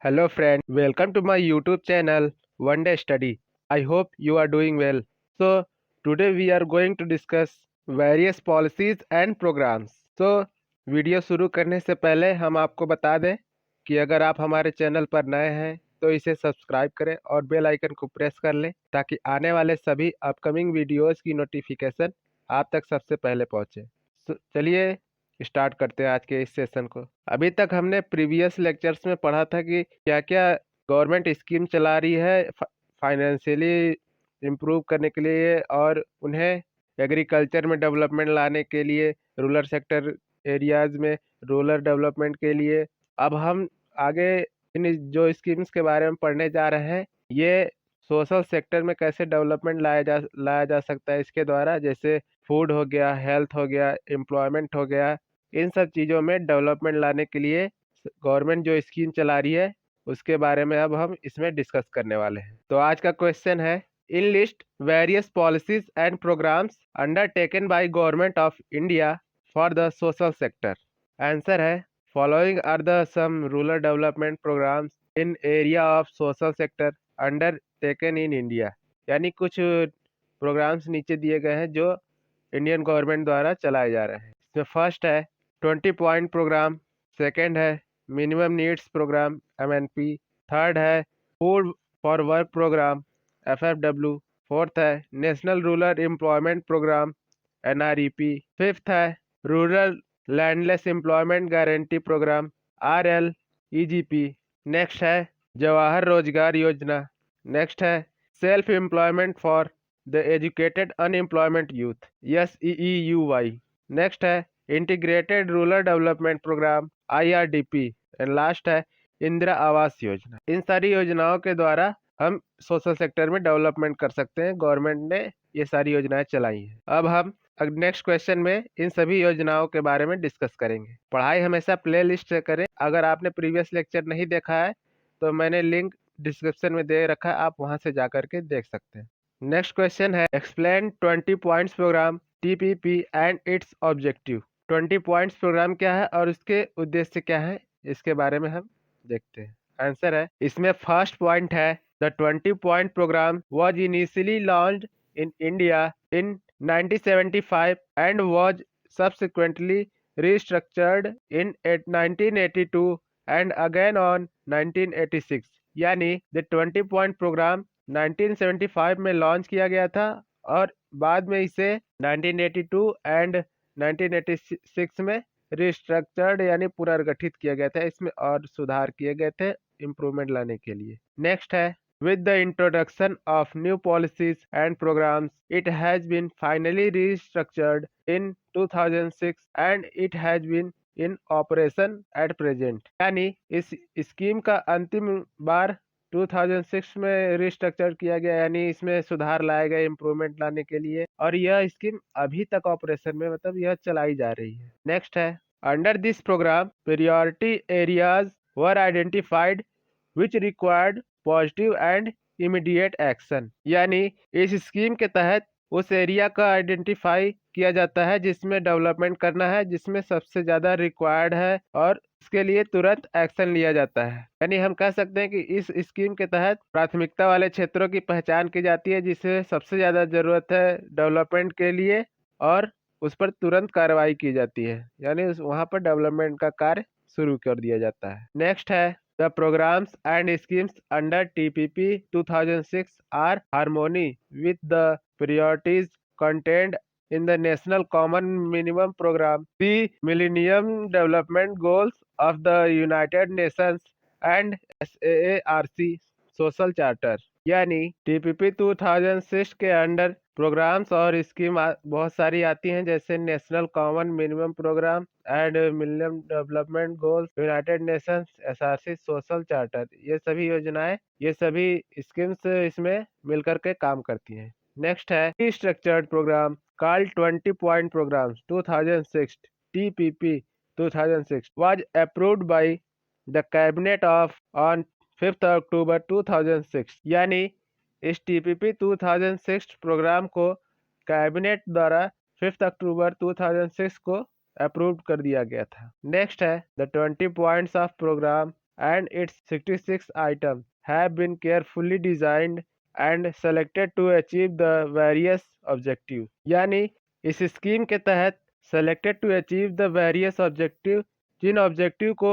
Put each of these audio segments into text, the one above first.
Hello friend, welcome to my YouTube channel One Day Study. I hope you are doing well. So today we are going to discuss various policies and programs. So video शुरू करने से पहले हम आपको बता दें कि अगर आप हमारे चैनल पर नए हैं तो इसे सब्सक्राइब करें और बेल आइकन को प्रेस कर लें ताकि आने वाले सभी अपकमिंग वीडियोस की नोटिफिकेशन आप तक सबसे पहले पहुंचे। चलिए स्टार्ट करते हैं आज के इस सेशन को। अभी तक हमने प्रीवियस लेक्चर्स में पढ़ा था कि क्या क्या गवर्नमेंट स्कीम चला रही है फाइनेंशियली इम्प्रूव करने के लिए और उन्हें एग्रीकल्चर में डेवलपमेंट लाने के लिए, रूरल सेक्टर एरियाज में रूरल डेवलपमेंट के लिए। अब हम आगे इन जो स्कीम्स के बारे में पढ़ने जा रहे हैं, ये सोशल सेक्टर में कैसे डेवलपमेंट लाया जा सकता है इसके द्वारा, जैसे फूड हो गया, हेल्थ हो गया, एम्प्लॉयमेंट हो गया। इन सब चीज़ों में डेवलपमेंट लाने के लिए गवर्नमेंट जो स्कीम चला रही है उसके बारे में अब हम इसमें डिस्कस करने वाले हैं। तो आज का क्वेश्चन है, in list various policies and programmes undertaken by government of India for the social sector. Answer है, following are the some rural development programmes in area of social sector undertaken in India. यानी कुछ programmes नीचे दिए गए हैं जो Indian government द्वारा चलाए जा रहे हैं। इसमें फर्स्ट है 20 पॉइंट प्रोग्राम, सेकंड है minimum needs programme MNP, third है food for work programme FFW, fourth है national rural employment programme NREP, fifth है rural landless employment guarantee programme RLEGP, next है जवाहर रोजगार योजना, नेक्स्ट है self employment for the educated unemployment youth SEEUY, next है integrated rural development programme IRDP, and last है इंदिरा आवास योजना। इन सारी योजनाओं के द्वारा हम सोशल सेक्टर में डेवलपमेंट कर सकते हैं। गवर्नमेंट ने ये सारी योजनाएं चलाई हैं। अब हम नेक्स्ट क्वेश्चन में इन सभी योजनाओं के बारे में डिस्कस करेंगे। पढ़ाई हमेशा प्लेलिस्ट से करें। अगर आपने प्रीवियस लेक्चर नहीं देखा है तो मैंने लिंक डिस्क्रिप्शन में दे रखा है, आप वहां से जाकर के देख सकते हैं। नेक्स्ट क्वेश्चन है, explain 20 points programme TPP and its objective. 20 points programme क्या है और उसके उद्देश्य क्या है, इसके बारे में हम देखते हैं। आंसर है, इसमें फर्स्ट पॉइंट है, the 20 point programme was initially launched in India in 1975 and was subsequently restructured in 1982 and again on 1986। यानी द 20 पॉइंट प्रोग्राम 1975 में लॉन्च किया गया था और बाद में इसे 1982 एंड 1986 में रिस्ट्रक्चर्ड यानी पुनर्गठित किया गया था। इसमें और सुधार किए गए थे इम्प्रूवमेंट लाने के लिए। नेक्स्ट है, with the introduction of new policies and programs, it has been finally restructured in 2006 and it has been in operation at present। यानी इस स्कीम का अंतिम बार 2006 में रिस्ट्रक्चर किया गया, यानी इसमें सुधार लाए गए इम्प्रूवमेंट लाने के लिए, और यह स्कीम अभी तक ऑपरेशन में, मतलब यह चलाई जा रही है। नेक्स्ट है, under this programme priority areas were identified which required positive and immediate action. यानी इस स्कीम के तहत उस एरिया का आइडेंटिफाई किया जाता है जिसमें डेवलपमेंट करना है, जिसमें सबसे ज़्यादा रिक्वायर्ड है और इसके लिए तुरंत एक्शन लिया जाता है। यानी हम कह सकते हैं कि इस स्कीम के तहत प्राथमिकता वाले क्षेत्रों की पहचान की जाती है जिसे सबसे ज़्यादा ज़रूरत है डेवलपमेंट के लिए, और उस पर तुरंत कार्रवाई की जाती है, यानी वहाँ पर डेवलपमेंट का कार्य शुरू कर दिया जाता है। नेक्स्ट है, the programs and schemes under TPP 2006 are harmony with the priorities contained in the National Common Minimum Program, the Millennium Development Goals of the United Nations and SAARC Social Charter। यानी TPP 2006 के under programmes और scheme बहुत सारी आती हैं, जैसे national common minimum programme and millennium development goals, united nations, SRC social charter. ये सभी योजनाएं, ये सभी स्कीम्स इसमें मिलकर के काम करती हैं। नेक्स्ट है structured programme called 20 point programme 2006 TPP 2006 was approved by the cabinet of on 5 अक्टूबर 2006। यानी इस TPP 2006 प्रोग्राम को कैबिनेट द्वारा 5 अक्टूबर 2006 को अप्रूव कर दिया गया था। नेक्स्ट है, the 20 points of programme and its 66 items have been carefully designed and selected to achieve the various objectives. यानी इस स्कीम के तहत selected to achieve the various objective, जिन ऑब्जेक्टिव को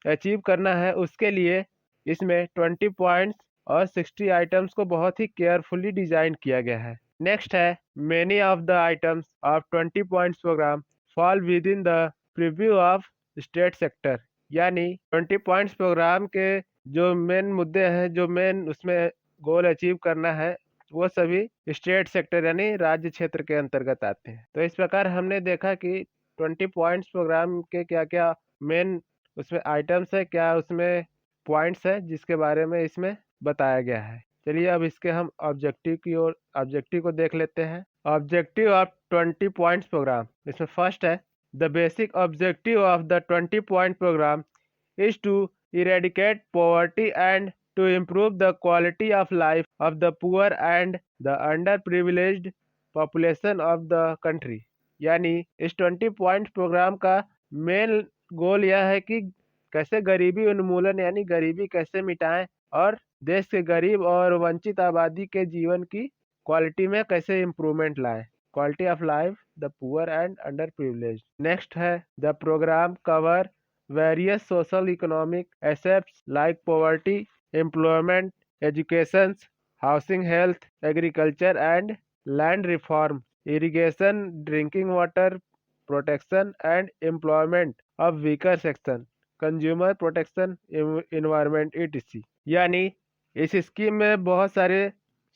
अचीव करना है उसके लिए इसमें 20 पॉइंट्स और 60 आइटम्स को बहुत ही केयरफुली डिजाइन किया गया है। नेक्स्ट है many of the items of 20 points programme fall within the preview of state sector. यानी 20 पॉइंट्स प्रोग्राम के जो मेन मुद्दे हैं, जो मेन उसमें गोल अचीव करना है, वो सभी स्टेट सेक्टर यानी राज्य क्षेत्र के अंतर्गत आते हैं। तो इस प्रकार हमने देखा कि 20 पॉइंट्स प्रोग्राम के क्या क्या मेन उसमें आइटम्स है, क्या उसमें पॉइंट्स है, जिसके बारे में इसमें बताया गया है। चलिए अब इसके हम ऑब्जेक्टिव की ओर ऑब्जेक्टिव को देख लेते हैं। ऑब्जेक्टिव ऑफ 20 पॉइंट्स प्रोग्राम, इसमें फर्स्ट है the basic objective of the 20 point programme is to eradicate poverty and to improve the quality of life of the poor and the underprivileged population of the country। यानी इस 20 point programme का main goal यह है कि कैसे गरीबी उन्मूलन यानी गरीबी कैसे मिटाएं और देश के गरीब और वंचित आबादी के जीवन की क्वालिटी में कैसे इम्प्रूवमेंट लाएं, quality of life the poor and under privilege. Next है the programme cover various social economic aspects like poverty, employment, education, housing, health, agriculture and land reform, irrigation, drinking water protection and employment of weaker section, consumer protection, environment etc। यानी इस scheme में बहुत सारे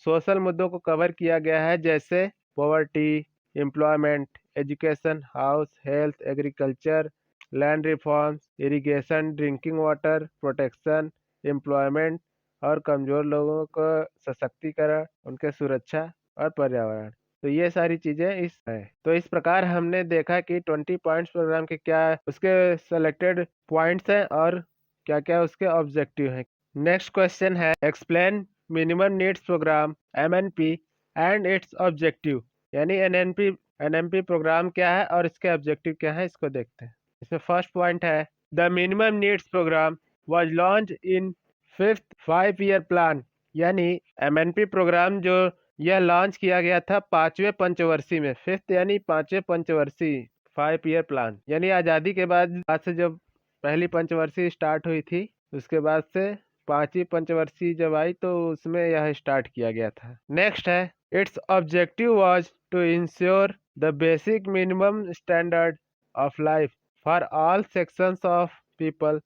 social मुद्दों को cover किया गया है, जैसे poverty, employment, education, house, health, agriculture, land reforms, irrigation, drinking water protection, employment और कमज़ोर लोगों को सशक्तिकरण, उनके सुरक्षा और पर्यावरण। तो ये सारी चीज़ें इस है। तो इस प्रकार हमने देखा कि 20 पॉइंट्स प्रोग्राम के क्या उसके सेलेक्टेड पॉइंट्स हैं और क्या क्या उसके ऑब्जेक्टिव हैं। नेक्स्ट क्वेश्चन है explain minimum needs programme MNP and its objective. यानी एनएमपी प्रोग्राम क्या है और इसके ऑब्जेक्टिव क्या है, इसको देखते हैं। इसमें फर्स्ट पॉइंट है the minimum needs programme was launch in 5th 5-year plan. यानी MNP प्रोग्राम जो यह लॉन्च किया गया था 5वें पंचवर्षीय में, 5th यानी 5वें पंचवर्षीय 5-year प्लान। यानी आज़ादी के बाद से जब पहली पंचवर्षीय स्टार्ट हुई थी, उसके बाद से 5वीं पंचवर्षीय जब आई तो उसमें यह स्टार्ट किया गया था। नेक्स्ट है its objective was to ensure the basic minimum standard of life for all sections of people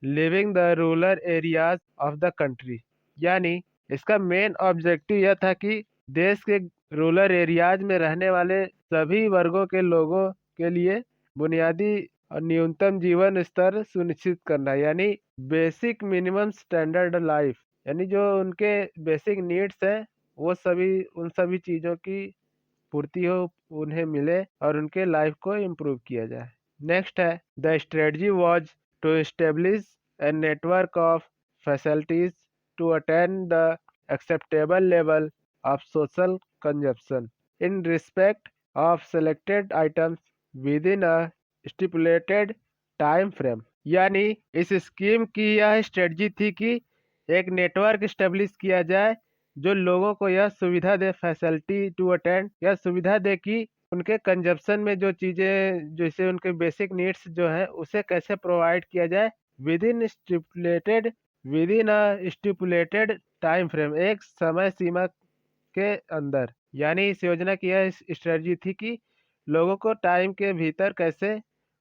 living the rural areas of the country। यानी इसका मेन ऑब्जेक्टिव यह था कि देश के रूरल एरियाज में रहने वाले सभी वर्गों के लोगों के लिए बुनियादी और न्यूनतम जीवन स्तर सुनिश्चित करना, यानी बेसिक मिनिमम स्टैंडर्ड लाइफ, यानी जो उनके बेसिक नीड्स हैं वो उन सभी चीज़ों की पूर्ति हो, उन्हें मिले और उनके लाइफ को इम्प्रूव किया जाए। नेक्स्ट है the strategy was to establish a network of facilities to attain the acceptable level of social consumption in respect of selected items within a stipulated time frame. यानी इस scheme की यह strategy थी कि एक network establish किया जाए जो लोगों को यह सुविधा दे, फैसिलिटी टू अटेंड, यह सुविधा दे कि उनके कंजप्शन में जो चीज़ें जैसे उनके बेसिक नीड्स जो है उसे कैसे प्रोवाइड किया जाए with in a stipulated time frame, एक समय सीमा के अंदर। यानी इस योजना की यह स्ट्रेटजी थी कि लोगों को टाइम के भीतर कैसे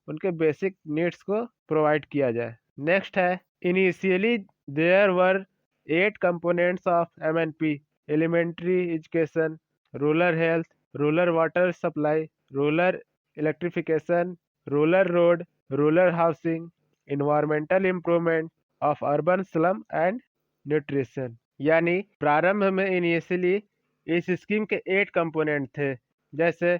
उनके बेसिक नीड्स को प्रोवाइड किया जाए। नेक्स्ट है initially there were 8 components of MNP: elementary education, rural health, rural water supply, rural electrification, rural road, rural housing, environmental improvement of urban slum and nutrition। यानी प्रारंभ में इनिशियली इस scheme के 8 component थे, जैसे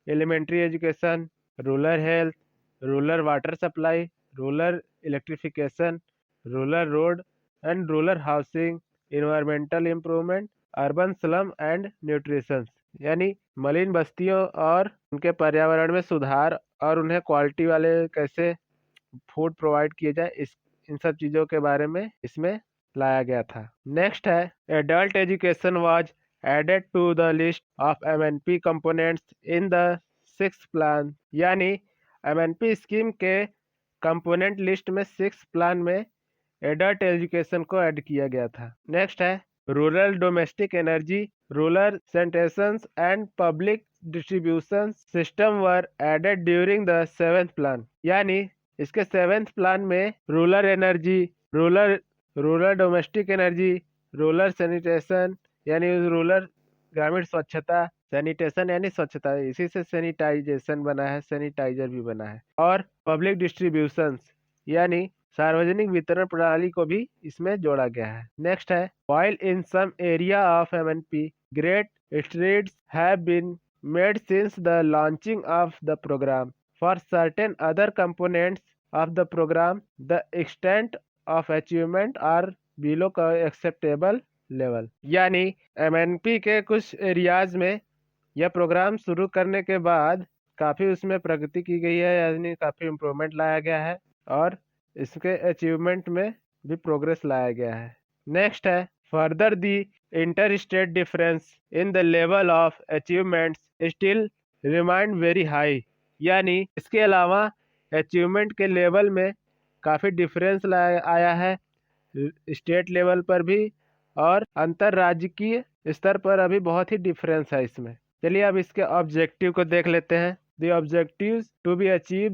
elementary education, rural health, rural water supply, rural electrification, rural road and rural housing, environmental improvement, urban slum and nutrition. यानी मलिन बस्तियों और उनके पर्यावरण में सुधार और उन्हें क्वालिटी वाले कैसे फूड प्रोवाइड किए जाए, इन सब चीज़ों के बारे में इसमें लाया गया था। नेक्स्ट है adult education was added to the list of MNP components in the 6th plan, यानी एमएनपी स्कीम के कंपोनेंट लिस्ट में 6th प्लान में एडल्ट एजुकेशन को ऐड किया गया था। नेक्स्ट है rural domestic energy, rural sanitation and public distribution system were added during the 7th plan, यानी इसके 7th प्लान में rural energy, rural domestic energy, rural sanitation यानी रूरल ग्रामीण स्वच्छता, सैनिटेशन यानी स्वच्छता, इसी से सैनिटाइजेशन बना है, सैनिटाइजर भी बना है, और पब्लिक डिस्ट्रीब्यूशन यानी सार्वजनिक वितरण प्रणाली को भी इसमें जोड़ा गया है। नेक्स्ट है while in some area of MNP great strides have been made since the launching of the program. For certain other components of the program, the extent of achievement are below acceptable level. यानी MNP के कुछ areas में यह programme शुरू करने के बाद काफ़ी उसमें प्रगति की गई है, यानी काफ़ी इम्प्रूवमेंट लाया गया है और इसके अचीवमेंट में भी प्रोग्रेस लाया गया है। नेक्स्ट है further the inter state difference in the level of achievements still remind very high, यानी इसके अलावा अचीवमेंट के लेवल में काफ़ी डिफरेंस आया है स्टेट लेवल पर भी, और अंतर्राज्यीय स्तर पर अभी बहुत ही डिफरेंस है इसमें। चलिए अब इसके ऑब्जेक्टिव को देख लेते हैं। The objectives to be achieve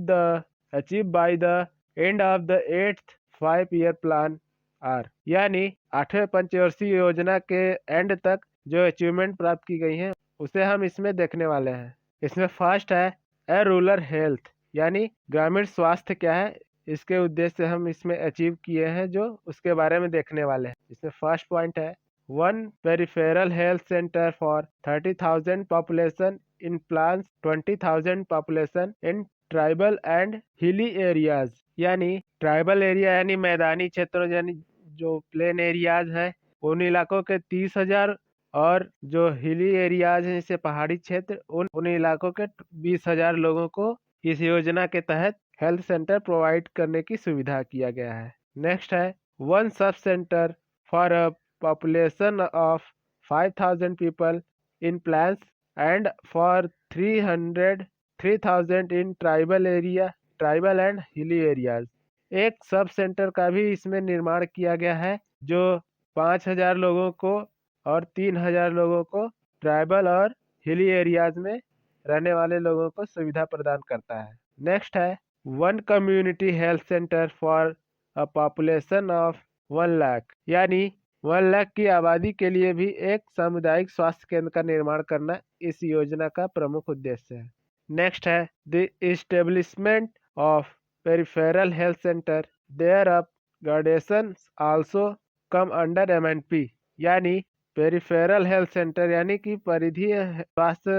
by the end of the 8th 5-year plan are, यानी 8वें पंचवर्षीय योजना के एंड तक जो अचीवमेंट प्राप्त की गई हैं उसे हम इसमें देखने वाले हैं। इसमें फर्स्ट है ए रूरल हेल्थ, यानी ग्रामीण स्वास्थ्य क्या है, इसके उद्देश्य हम इसमें अचीव किए हैं जो उसके बारे में देखने वाले हैं। इसमें फर्स्ट पॉइंट है 1 peripheral health centre for 30,000 population in plans 20,000 population in tribal and hilly areas, यानी ट्राइबल एरिया यानी मैदानी क्षेत्रों यानी जो प्लेन एरियाज हैं उन इलाकों के 30,000, और जो हिली एरियाज हैं जैसे पहाड़ी क्षेत्र उन इलाकों के 20,000 लोगों को इस योजना के तहत हेल्थ सेंटर प्रोवाइड करने की सुविधा किया गया है। नेक्स्ट है 1 sub centre for a population of 5,000 people in plans and for 3,000 in tribal and hilly areas. एक सब सेंटर का भी इसमें निर्माण किया गया है जो 5,000 लोगों को और 3,000 लोगों को ट्राइबल और हिली एरियाज में रहने वाले लोगों को सुविधा प्रदान करता है। नेक्स्ट है 1 community health centre for a population of 1 lakh, यानी 1 लाख की आबादी के लिए भी एक सामुदायिक स्वास्थ्य केंद्र का निर्माण करना इस योजना का प्रमुख उद्देश्य है। नेक्स्ट है the establishment of peripheral health centre their upgradation also come under MNP, यानी पेरिफेरल हेल्थ सेंटर यानी कि परिधीय स्वास्थ्य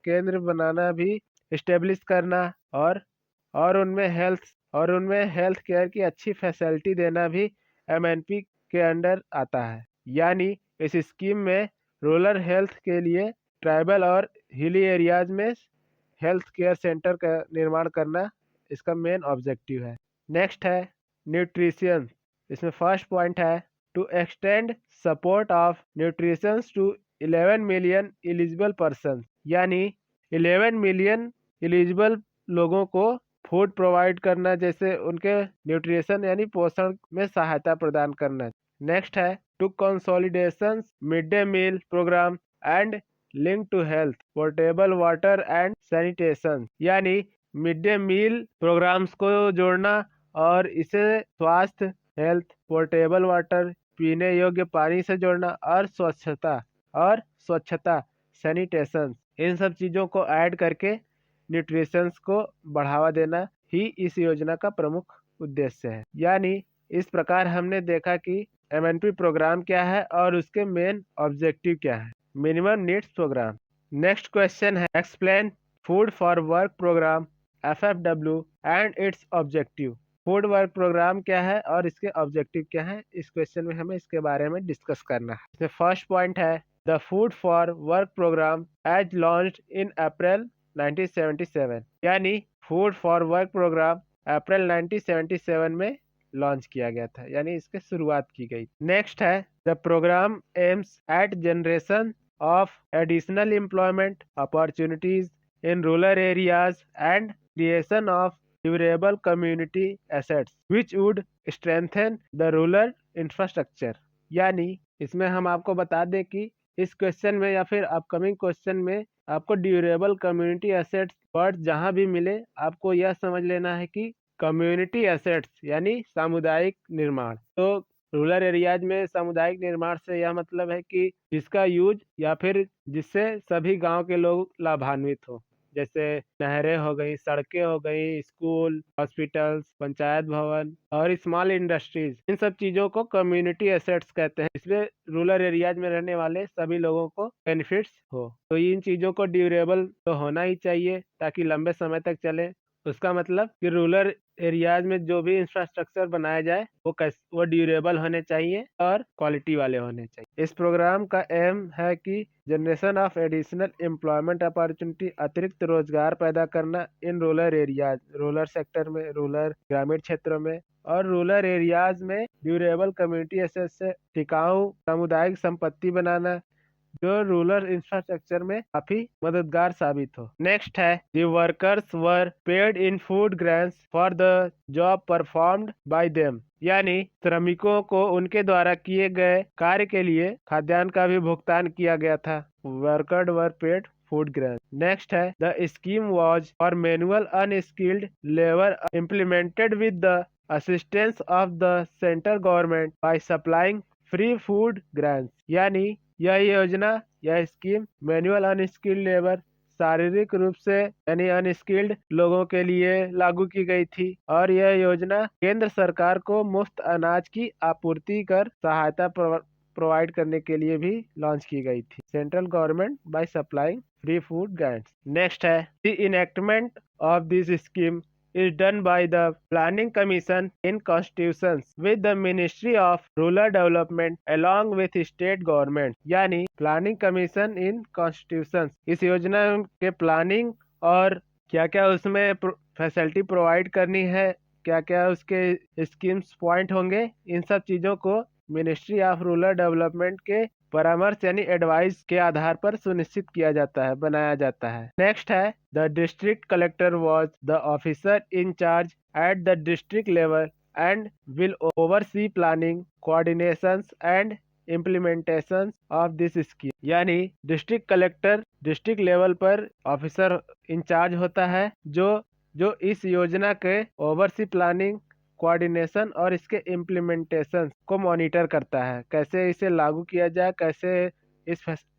केंद्र बनाना भी इस्टेब्लिश करना और उनमें हेल्थ केयर की अच्छी फैसिलिटी देना भी एमएनपी के अंडर आता है। यानी इस स्कीम में रूरल हेल्थ के लिए ट्राइबल और हिली एरियाज में हेल्थ केयर सेंटर का निर्माण करना इसका मेन ऑब्जेक्टिव है। नेक्स्ट है न्यूट्रिशन। इसमें फर्स्ट पॉइंट है to extend support of nutrition to 11 million eligible person, यानी 11 मिलियन एलिजिबल लोगों को फूड प्रोवाइड करना, जैसे उनके न्यूट्रिशन यानी पोषण में सहायता प्रदान करना। नेक्स्ट है to consolidation mid day meal programme and link to health portable water and sanitation, यानी मिड डे मील प्रोग्राम्स को जोड़ना और इसे स्वास्थ्य, हेल्थ, पोर्टेबल वाटर, पीने योग्य पानी से जोड़ना और स्वच्छता सैनिटेशन, इन सब चीज़ों को ऐड करके न्यूट्रिशंस को बढ़ावा देना ही इस योजना का प्रमुख उद्देश्य है। यानी इस प्रकार हमने देखा कि एमएनपी प्रोग्राम क्या है और उसके मेन ऑब्जेक्टिव क्या है। Minimum needs programme. Next question है explain food for work programme FFW and its objective. Food work programme क्या है और इसके ऑब्जेक्टिव क्या है, इस क्वेश्चन में हमें इसके बारे में डिस्कस करना है। इसमें फर्स्ट पॉइंट है the food for work programme as launched in April 1977, यानी food for work programme April 1977 में लॉन्च किया गया था, यानी इसके शुरुआत की गई। नेक्स्ट है the programme aims at generation of additional employment opportunities in rural areas and creation of durable community assets which would strengthen the rural infrastructure. यानी इसमें हम आपको बता दें कि इस क्वेश्चन में या फिर अपकमिंग क्वेश्चन में आपको ड्यूरेबल कम्युनिटी एसेट्स वर्ड जहां भी मिले आपको यह समझ लेना है कि कम्युनिटी एसेट्स यानी सामुदायिक निर्माण। तो रूरल एरियाज में सामुदायिक निर्माण से यह मतलब है कि जिसका यूज या फिर जिससे सभी गांव के लोग लाभान्वित हो, जैसे नहरें हो गई, सड़कें हो गई, स्कूल, हॉस्पिटल्स, पंचायत भवन और स्मॉल इंडस्ट्रीज, इन सब चीजों को कम्युनिटी एसेट्स कहते हैं। इसलिए रूरल एरियाज में रहने वाले सभी लोगों को बेनिफिट्स हो। तो इन चीजों को ड्यूरेबल तो होना ही चाहिए ताकि लंबे समय तक चले। उसका मतलब कि रूरल एरियाज में जो भी इंफ्रास्ट्रक्चर बनाया जाए वो ड्यूरेबल होने चाहिए और क्वालिटी वाले होने चाहिए। इस प्रोग्राम का एम है कि generation of additional employment opportunity, अतिरिक्त रोजगार पैदा करना इन रूरल एरियाज, रूरल सेक्टर में, रूरल ग्रामीण क्षेत्रों में और रूरल एरियाज में ड्यूरेबल कम्युनिटी एसेट से टिकाऊ सामुदायिक संपत्ति बनाना जो रूरल इंफ्रास्ट्रक्चर में काफी मददगार साबित हो। नेक्स्ट है the workers were paid in food grants for the job performed by them. यानी श्रमिकों को उनके द्वारा किए गए कार्य के लिए खाद्यान्न का भी भुगतान किया गया था। Worker were paid food grant. Next है the scheme was for manual unskilled labour implemented with the assistance of the central government by supplying free food grants. यानी यह योजना, यह स्कीम मैनुअल अनस्किल्ड लेबर, शारीरिक रूप से यानी अनस्किल्ड लोगों के लिए लागू की गई थी और यह योजना केंद्र सरकार को मुफ्त अनाज की आपूर्ति कर सहायता प्रोवाइड करने के लिए भी लॉन्च की गई थी। Central government by supplying free food grants. Next है the enactment of this scheme is done by the Planning Commission in Constitutions with the Ministry of Rural Development along with state government। यानी planning commission इन constitutions इस योजना के planning और क्या क्या उसमें facility provide करनी है, क्या क्या उसके स्कीम्स पॉइंट होंगे, इन सब चीजों को मिनिस्ट्री ऑफ रूरल डेवलपमेंट के परामर्श यानी एडवाइस के आधार पर सुनिश्चित किया जाता है, बनाया जाता है। नेक्स्ट है the district collector was the officer in charge at the district level and will oversee planning, coordinations and implementation of this scheme. यानी डिस्ट्रिक्ट कलेक्टर डिस्ट्रिक्ट लेवल पर ऑफिसर इंचार्ज होता है जो इस योजना के ओवरसी प्लानिंग, कोऑर्डिनेशन और इसके इम्प्लीमेंटेशन को मॉनिटर करता है, कैसे इसे लागू किया जाए, कैसे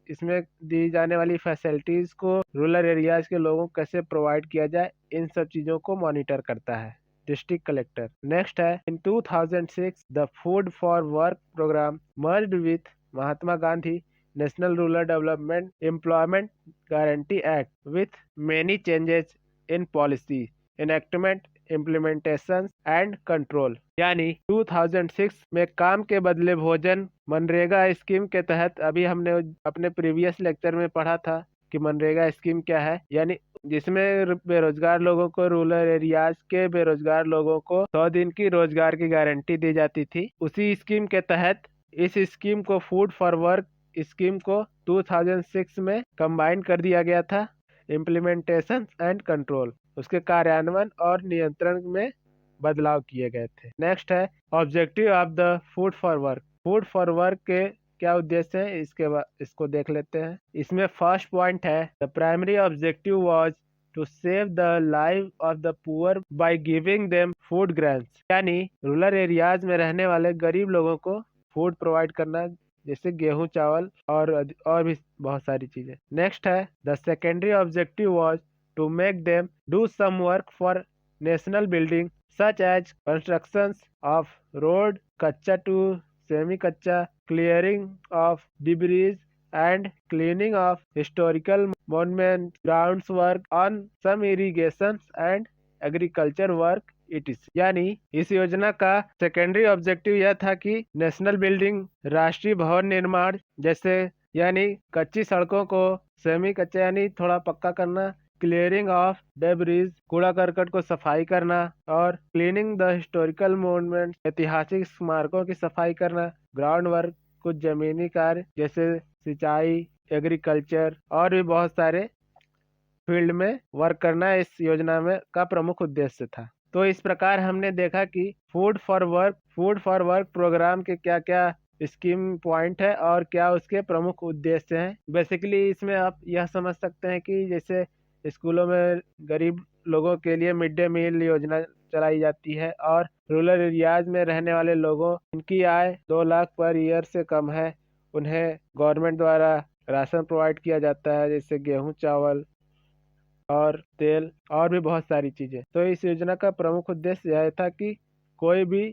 इसमें दी जाने वाली फैसिलिटीज को रूरल एरियाज के लोगों को कैसे प्रोवाइड किया जाए, इन सब चीजों को मॉनिटर करता है डिस्ट्रिक्ट कलेक्टर। नेक्स्ट है in 2006 the food for work programme merged with Mahatma Gandhi national rural development employment guarantee act with many changes in policy, enactment, implementation and control. यानी 2006 में काम के बदले भोजन मनरेगा स्कीम के तहत, अभी हमने अपने प्रीवियस लेक्चर में पढ़ा था कि मनरेगा स्कीम क्या है, यानी जिसमें बेरोजगार लोगों को, रूरल एरियाज के बेरोजगार लोगों को 100 दिन की रोजगार की गारंटी दी जाती थी। उसी स्कीम के तहत इस स्कीम को, फूड फॉर वर्क स्कीम को 2006 में कंबाइन कर दिया गया था। इम्प्लीमेंटेशन एंड कंट्रोल, उसके कार्यान्वयन और नियंत्रण में बदलाव किए गए थे। नेक्स्ट है objective of the food for work. Food for work के क्या उद्देश्य है, इसको देख लेते हैं। इसमें फर्स्ट पॉइंट है the primary objective was to save the life of the poor by giving them food grants. यानी रूरल एरियाज में रहने वाले गरीब लोगों को फूड प्रोवाइड करना, जैसे गेहूं, चावल और भी बहुत सारी चीजें। नेक्स्ट है the secondary objective was to make them do some work for national building such as constructions of road, kacha to semi-kacha, clearing of debris and cleaning of historical monuments, grounds work on some irrigations and agriculture work etc। यानी इस योजना का secondary objective यह था कि national building, राष्ट्रीय भवन निर्माण, जैसे यानी कच्ची सड़कों को सेमी कच्चा यानी थोड़ा पक्का करना, क्लियरिंग ऑफ डेब्रिज, कूड़ा करकट को सफाई करना, और क्लीनिंग द हिस्टोरिकल मोन्यूमेंट, ऐतिहासिक स्मारकों की सफाई करना। ग्राउंड वर्क, कुछ जमीनी कार्य जैसे सिंचाई, एग्रीकल्चर और भी बहुत सारे फील्ड में वर्क करना इस योजना में का प्रमुख उद्देश्य था। तो इस प्रकार हमने देखा कि फूड फॉर वर्क प्रोग्राम के क्या क्या स्कीम पॉइंट है और क्या उसके प्रमुख उद्देश्य हैं। बेसिकली इसमें आप यह समझ सकते हैं कि जैसे स्कूलों में गरीब लोगों के लिए मिड डे मील योजना चलाई जाती है, और रूरल एरियाज में रहने वाले लोगों इनकी आय 2 लाख पर ईयर से कम है, उन्हें गवर्नमेंट द्वारा राशन प्रोवाइड किया जाता है, जैसे गेहूं, चावल और तेल और भी बहुत सारी चीजें। तो इस योजना का प्रमुख उद्देश्य यह था कि कोई भी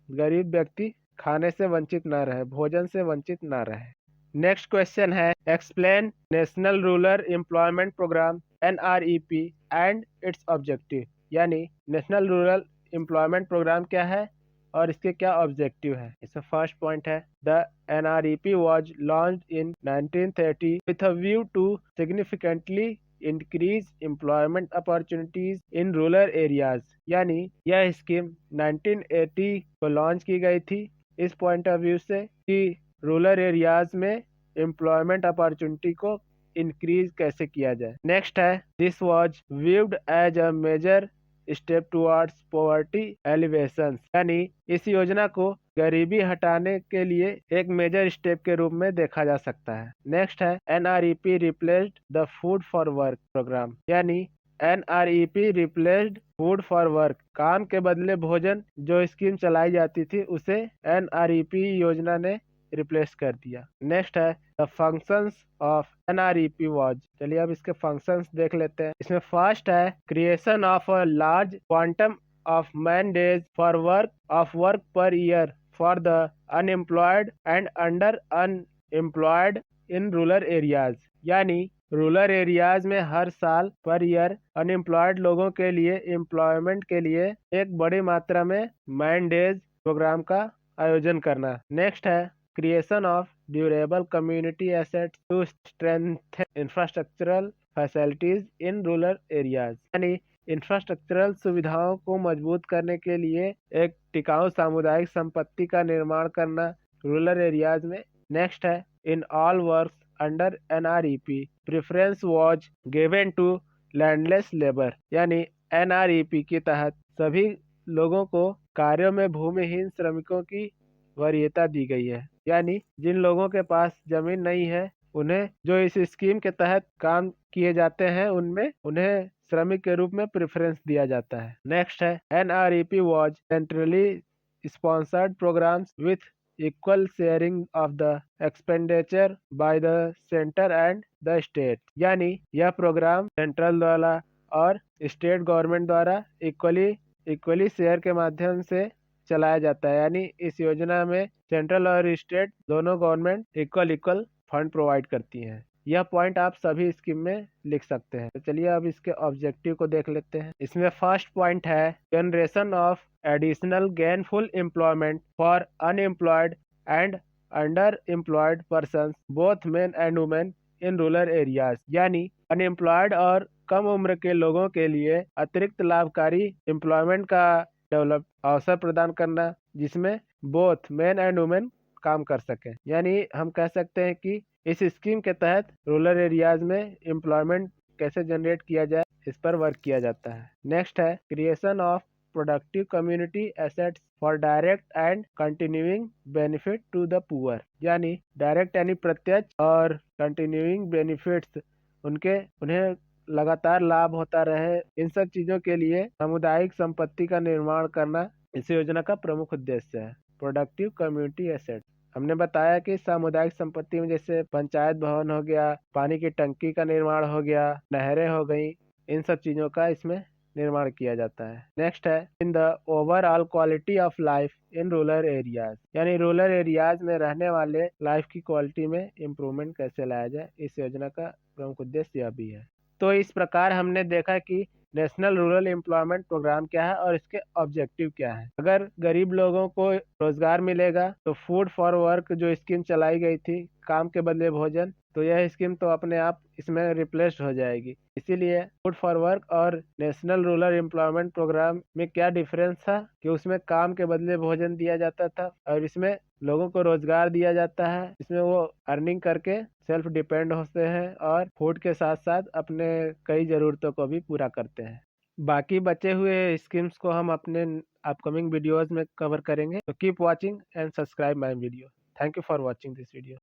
गरीब व्यक्ति खाने से वंचित ना रहे, भोजन से वंचित ना रहे। नेक्स्ट क्वेश्चन है, explain national rural employment programme NREP and its objective. यानी नेशनल रूरल एम्प्लॉयमेंट प्रोग्राम क्या है और इसके क्या ऑब्जेक्टिव है। इसका फर्स्ट पॉइंट है, the NREP was launched in 1930 with a view to significantly increase employment opportunities in rural areas. यानी यह स्कीम 1980 को लॉन्च की गई थी इस पॉइंट ऑफ व्यू से कि रूरल एरियाज में एम्प्लॉयमेंट अपॉर्चुनिटी को इंक्रीज कैसे किया जाए। नेक्स्ट है, this was viewed as a major step towards poverty alleviation. यानी इस योजना को गरीबी हटाने के लिए एक मेजर स्टेप के रूप में देखा जा सकता है। नेक्स्ट है, NREP replaced the food for work programme. यानी NREP replaced food for work, काम के बदले भोजन जो स्कीम चलाई जाती थी उसे NREP योजना ने रिप्लेस कर दिया। नेक्स्ट है, the functions of NREP was. चलिए अब इसके फंक्शंस देख लेते हैं। इसमें फर्स्ट है, creation of a large quantum of man days for work per year for the unemployed and under unemployed in rural areas। यानी रूरल एरियाज में हर साल पर ईयर अनएम्प्लॉयड लोगों के लिए एम्प्लॉयमेंट के लिए एक बड़ी मात्रा में मैन डेज प्रोग्राम का आयोजन करना। नेक्स्ट है, creation of durable community assets to strengthen infrastructural facilities in rural areas. यानी इंफ्रास्ट्रक्चरल सुविधाओं को मजबूत करने के लिए एक टिकाऊ सामुदायिक संपत्ति का निर्माण करना रूरल एरियाज में। नेक्स्ट है, in all works under NREP preference was given to landless labour. यानी NREP के तहत सभी लोगों को कार्यों में भूमिहीन श्रमिकों की वरीयता दी गई है। यानी जिन लोगों के पास जमीन नहीं है उन्हें जो इस स्कीम के तहत काम किए जाते हैं उनमें उन्हें श्रमिक के रूप में प्रेफरेंस दिया जाता है। नेक्स्ट है, NREP was centrally sponsored programmes with equal sharing of the expenditure by the centre and the state. यानी यह प्रोग्राम सेंट्रल द्वारा और स्टेट गवर्नमेंट द्वारा इक्वली शेयर के माध्यम से चलाया जाता है। यानी इस योजना में सेंट्रल और स्टेट दोनों गवर्नमेंट इक्वल फंड प्रोवाइड करती हैं। यह पॉइंट आप सभी स्कीम में लिख सकते हैं। तो चलिए अब इसके ऑब्जेक्टिव को देख लेते हैं। इसमें फर्स्ट पॉइंट है, generation of additional gainful employment for unemployed and under employed person both men and women in rural areas. यानी अनएम्प्लॉयड और कम उम्र के लोगों के लिए अतिरिक्त लाभकारी एम्प्लॉयमेंट का डेवलप अवसर प्रदान करना जिसमें बोथ मेन एंड वुमेन काम कर सकें। यानी हम कह सकते हैं कि इस स्कीम के तहत रूरल एरियाज में एम्प्लॉयमेंट कैसे जनरेट किया जाए इस पर वर्क किया जाता है। नेक्स्ट है, creation of productive community assets for direct and continuing benefit to the poor. यानी डायरेक्ट यानी प्रत्यक्ष और कंटिन्यूइंग बेनिफिट्स उन्हें लगातार लाभ होता रहे, इन सब चीजों के लिए सामुदायिक संपत्ति का निर्माण करना इस योजना का प्रमुख उद्देश्य है। प्रोडक्टिव कम्युनिटी एसेट हमने बताया कि सामुदायिक संपत्ति में जैसे पंचायत भवन हो गया, पानी की टंकी का निर्माण हो गया, नहरें हो गई, इन सब चीजों का इसमें निर्माण किया जाता है। नेक्स्ट है, in the overall quality of life in rural areas. यानी रूरल एरियाज में रहने वाले लाइफ की क्वालिटी में इम्प्रूवमेंट कैसे लाया जाए, इस योजना का प्रमुख उद्देश्य यह भी है। तो इस प्रकार हमने देखा कि नेशनल रूरल एम्प्लॉयमेंट प्रोग्राम क्या है और इसके ऑब्जेक्टिव क्या है। अगर गरीब लोगों को रोजगार मिलेगा तो फूड फॉर वर्क जो स्कीम चलाई गई थी, काम के बदले भोजन, तो यह स्कीम तो अपने आप इसमें रिप्लेस्ड हो जाएगी। इसीलिए फूड फॉर वर्क और नेशनल रूरल एम्प्लॉयमेंट प्रोग्राम में क्या डिफरेंस था कि उसमें काम के बदले भोजन दिया जाता था और इसमें लोगों को रोजगार दिया जाता है। इसमें वो अर्निंग करके सेल्फ डिपेंड होते हैं और फूड के साथ साथ अपने कई ज़रूरतों को भी पूरा करते हैं। बाकी बचे हुए स्कीम्स को हम अपने अपकमिंग वीडियोस में कवर करेंगे। तो keep watching and subscribe my video. Thank you for watching this video.